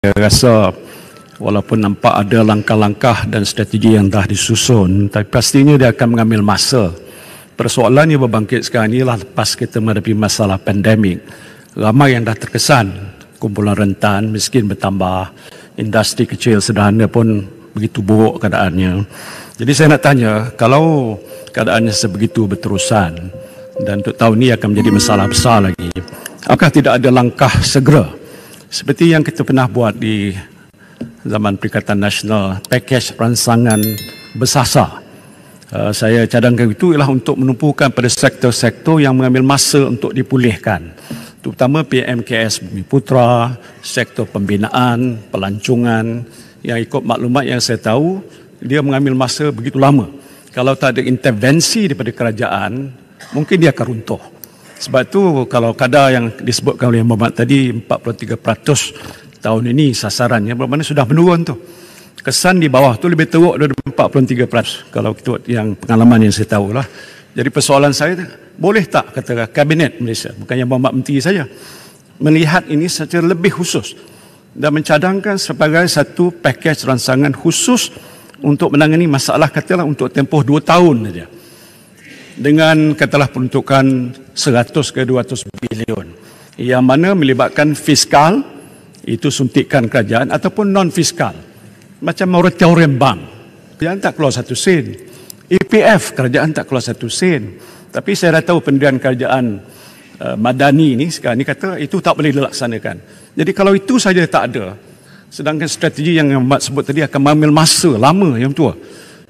Saya rasa walaupun nampak ada langkah-langkah dan strategi yang dah disusun, tapi pastinya dia akan mengambil masa. Persoalannya berbangkit sekarang ini lah lepas kita menghadapi masalah pandemik. Ramai yang dah terkesan, kumpulan rentan, miskin bertambah, industri kecil sederhana pun begitu buruk keadaannya. Jadi saya nak tanya, kalau keadaannya sebegitu berterusan dan untuk tahun ini akan menjadi masalah besar lagi, apakah tidak ada langkah segera seperti yang kita pernah buat di zaman Perikatan Nasional, pakej rancangan bersasar. Saya cadangkan itu ialah untuk menumpukan pada sektor-sektor yang mengambil masa untuk dipulihkan. Terutama PMKS Bumi Putra, sektor pembinaan, pelancongan, yang ikut maklumat yang saya tahu, dia mengambil masa begitu lama. Kalau tak ada intervensi daripada kerajaan, mungkin dia akan runtuh. Sebab itu kalau kadar yang disebutkan oleh Muhammad tadi 43% tahun ini sasarannya bermakna sudah menurun tu. Kesan di bawah tu lebih teruk daripada 43% kalau kita yang pengalaman yang saya tahulah. Jadi persoalan saya, boleh tak kata Kabinet Malaysia, bukannya Muhammad Menteri saja, melihat ini secara lebih khusus dan mencadangkan sebagai satu pakej rancangan khusus untuk menangani masalah katalah untuk tempoh 2 tahun saja. Dengan katalah peruntukan 100 ke 200 bilion yang mana melibatkan fiskal, itu suntikan kerajaan, ataupun non-fiskal macam moratorium bank, kerajaan tak keluar 1 sen, EPF kerajaan tak keluar 1 sen. Tapi saya dah tahu pendirian kerajaan Madani ini sekarang ni kata itu tak boleh dilaksanakan. Jadi kalau itu saja tak ada, sedangkan strategi yang Mat sebut tadi akan mengambil masa lama yang tua.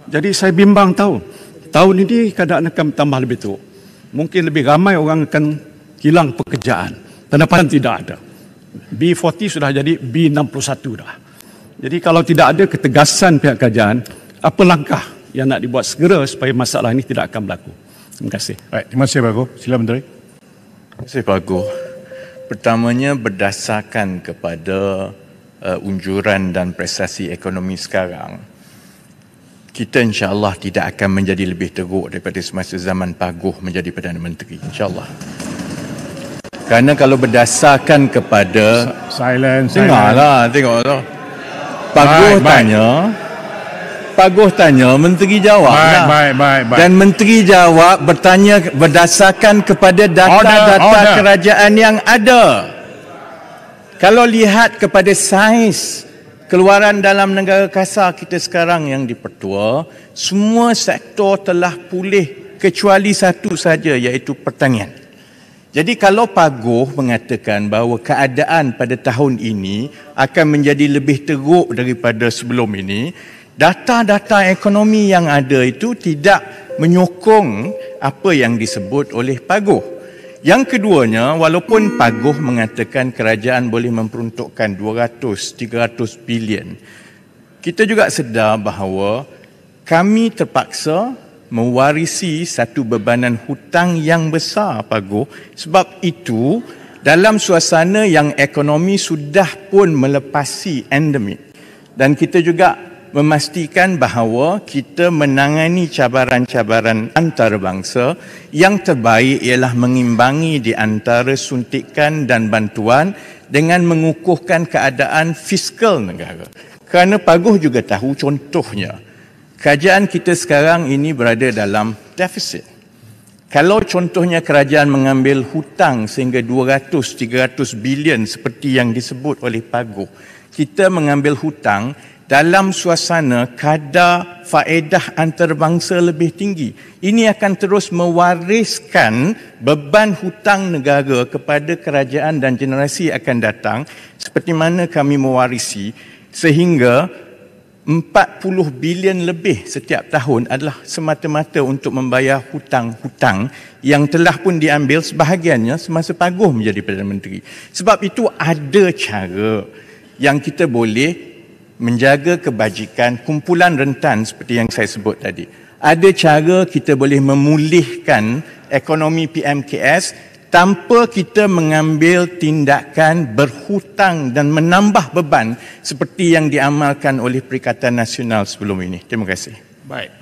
Jadi saya bimbang tahu tahun ini keadaan akan bertambah lebih teruk. Mungkin lebih ramai orang akan hilang pekerjaan. Pendapatan tidak ada. B40 sudah jadi B61 dah. Jadi kalau tidak ada ketegasan pihak kerajaan, apa langkah yang nak dibuat segera supaya masalah ini tidak akan berlaku? Terima kasih. Baik, terima kasih Pak Agong. Sila Menteri. Terima kasih Pak Agong. Pertamanya berdasarkan kepada unjuran dan prestasi ekonomi sekarang, kita insya-Allah tidak akan menjadi lebih teruk daripada semasa zaman Pak Agong menjadi Perdana Menteri, insya-Allah. Kerana kalau berdasarkan kepada tengoklah. Pak Agong tanya, Menteri jawab. Baik. Dan Menteri jawab bertanya berdasarkan kepada data-data kerajaan yang ada. Kalau lihat kepada saiz keluaran dalam negara kasar kita sekarang yang dipertua, semua sektor telah pulih kecuali satu saja, iaitu pertanian. Jadi kalau Pak Agong mengatakan bahawa keadaan pada tahun ini akan menjadi lebih teruk daripada sebelum ini, data-data ekonomi yang ada itu tidak menyokong apa yang disebut oleh Pak Agong. Yang keduanya, walaupun Pak Agong mengatakan kerajaan boleh memperuntukkan 200-300 bilion, kita juga sedar bahawa kami terpaksa mewarisi satu bebanan hutang yang besar, Pak Agong. Sebab itu, dalam suasana yang ekonomi sudah pun melepasi endemik, dan kita juga memastikan bahawa kita menangani cabaran-cabaran antarabangsa, yang terbaik ialah mengimbangi di antara suntikan dan bantuan dengan mengukuhkan keadaan fiskal negara. Kerana Pak Agong juga tahu contohnya, kerajaan kita sekarang ini berada dalam defisit. Kalau contohnya kerajaan mengambil hutang sehingga 200-300 bilion seperti yang disebut oleh Pak Agong, kita mengambil hutang dalam suasana kadar faedah antarabangsa lebih tinggi. Ini akan terus mewariskan beban hutang negara kepada kerajaan dan generasi akan datang, seperti mana kami mewarisi, sehingga 40 bilion lebih setiap tahun adalah semata-mata untuk membayar hutang-hutang yang telah pun diambil sebahagiannya semasa Pak Agong menjadi Perdana Menteri. Sebab itu ada cara yang kita boleh menjaga kebajikan kumpulan rentan seperti yang saya sebut tadi. Ada cara kita boleh memulihkan ekonomi PMKS tanpa kita mengambil tindakan berhutang dan menambah beban seperti yang diamalkan oleh Perikatan Nasional sebelum ini. Terima kasih. Baik.